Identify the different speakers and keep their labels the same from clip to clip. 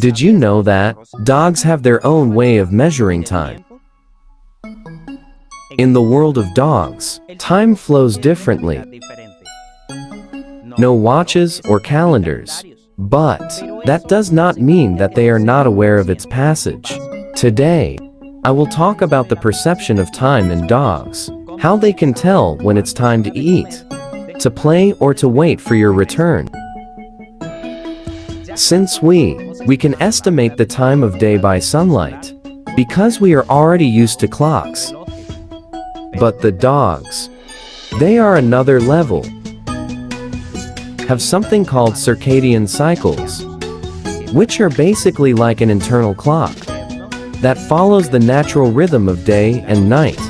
Speaker 1: Did you know that dogs have their own way of measuring time? In the world of dogs, time flows differently. No watches or calendars. But that does not mean that they are not aware of its passage. Today, I will talk about the perception of time in dogs, how they can tell when it's time to eat, to play, or to wait for your return. Since we can estimate the time of day by sunlight, because we are already used to clocks. But the dogs, they are another level. Have something called circadian cycles, which are basically like an internal clock that follows the natural rhythm of day and night.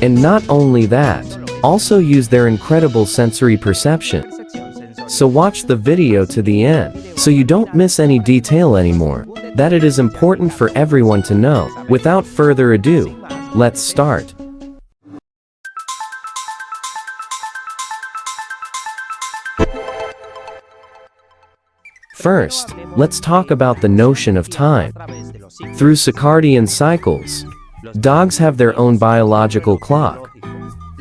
Speaker 1: And not only that, also use their incredible sensory perception. So watch the video to the end, so you don't miss any detail anymore, that it is important for everyone to know. Without further ado, let's start. First, let's talk about the notion of time. Through circadian cycles, dogs have their own biological clock.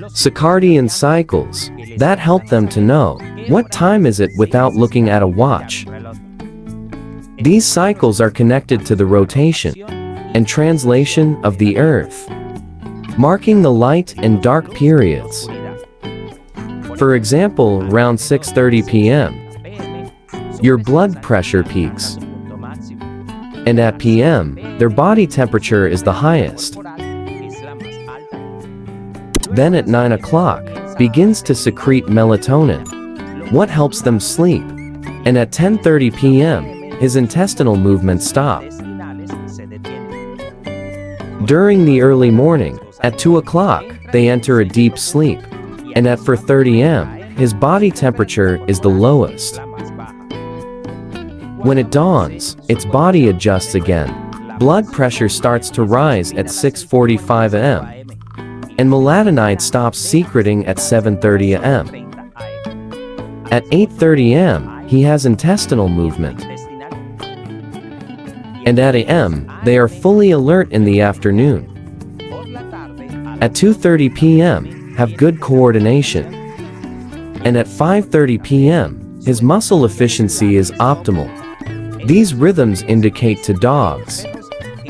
Speaker 1: Circadian cycles that help them to know what time is it without looking at a watch. These cycles are connected to the rotation and translation of the Earth, marking the light and dark periods. For example, around 6:30 p.m., your blood pressure peaks, and at p.m., their body temperature is the highest. Then at 9 o'clock, begins to secrete melatonin, what helps them sleep, and at 10:30 p.m., his intestinal movements stop. During the early morning, at 2 o'clock, they enter a deep sleep, and at 4:30 am, his body temperature is the lowest. When it dawns, its body adjusts again. Blood pressure starts to rise at 6:45 am, and melatonin stops secreting at 7:30 am. At 8:30 am, he has intestinal movement. And at am, they are fully alert in the afternoon. At 2:30 p.m., have good coordination. And at 5:30 p.m., his muscle efficiency is optimal. These rhythms indicate to dogs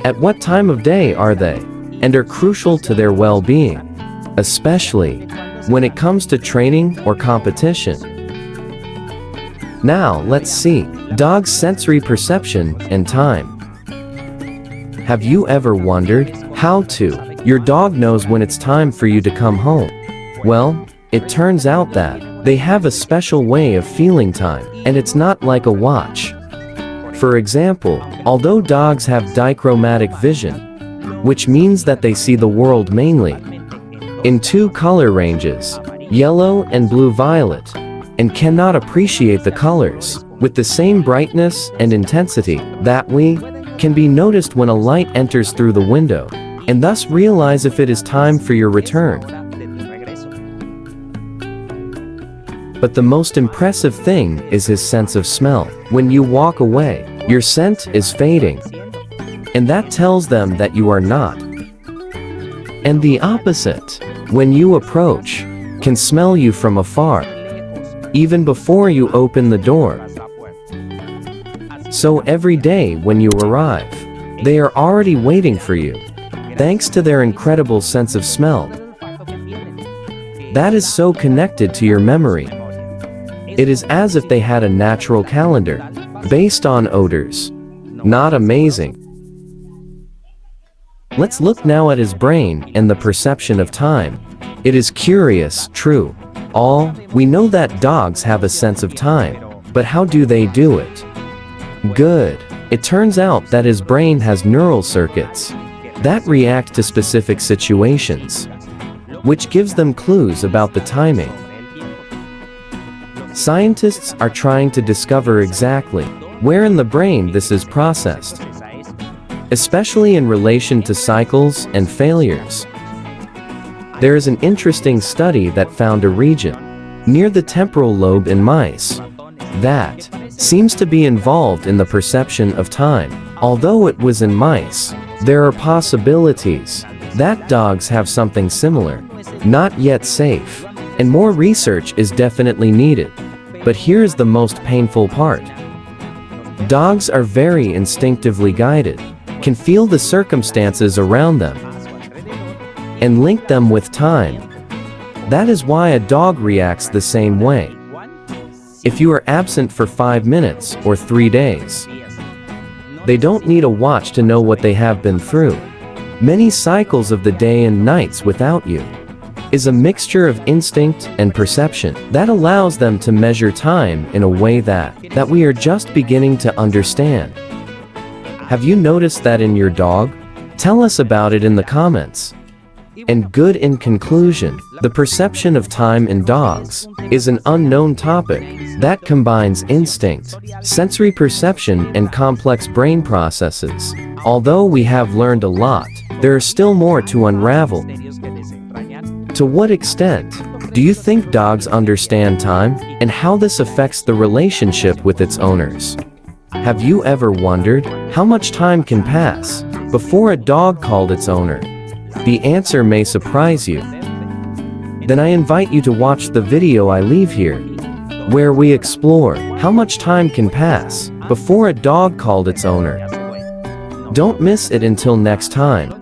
Speaker 1: at what time of day are they, and are crucial to their well-being, especially when it comes to training or competition. Now let's see dogs' sensory perception and time. Have you ever wondered how your dog knows when it's time for you to come home? Well, it turns out that they have a special way of feeling time, and it's not like a watch. For example, although dogs have dichromatic vision, which means that they see the world mainly in two color ranges, yellow and blue-violet, and cannot appreciate the colors with the same brightness and intensity that we can be noticed when a light enters through the window, and thus realize if it is time for your return. But the most impressive thing is his sense of smell. When you walk away, your scent is fading, and that tells them that you are not. And the opposite, when you approach, can smell you from afar, even before you open the door. So every day when you arrive, they are already waiting for you, thanks to their incredible sense of smell. That is so connected to your memory. It is as if they had a natural calendar, based on odors. Not amazing? Let's look now at his brain and the perception of time. It is curious, true. We know that dogs have a sense of time, but how do they do it? Good. It turns out that his brain has neural circuits that react to specific situations, which gives them clues about the timing. Scientists are trying to discover exactly where in the brain this is processed, especially in relation to cycles and failures. There is an interesting study that found a region near the temporal lobe in mice that seems to be involved in the perception of time. Although it was in mice, there are possibilities that dogs have something similar. Not yet safe, and more research is definitely needed. But here's the most painful part. Dogs are very instinctively guided, can feel the circumstances around them, and link them with time. That is why a dog reacts the same way. If you are absent for 5 minutes or 3 days, they don't need a watch to know what they have been through. Many cycles of the day and nights without you is a mixture of instinct and perception that allows them to measure time in a way that we are just beginning to understand. Have you noticed that in your dog? Tell us about it in the comments. And good, in conclusion, the perception of time in dogs is an unknown topic that combines instinct, sensory perception, and complex brain processes. Although we have learned a lot, there is still more to unravel. To what extent do you think dogs understand time, and how this affects the relationship with its owners? Have you ever wondered how much time can pass before a dog called its owner? The answer may surprise you. Then I invite you to watch the video I leave here, where we explore how much time can pass before a dog called its owner. Don't miss it. Until next time.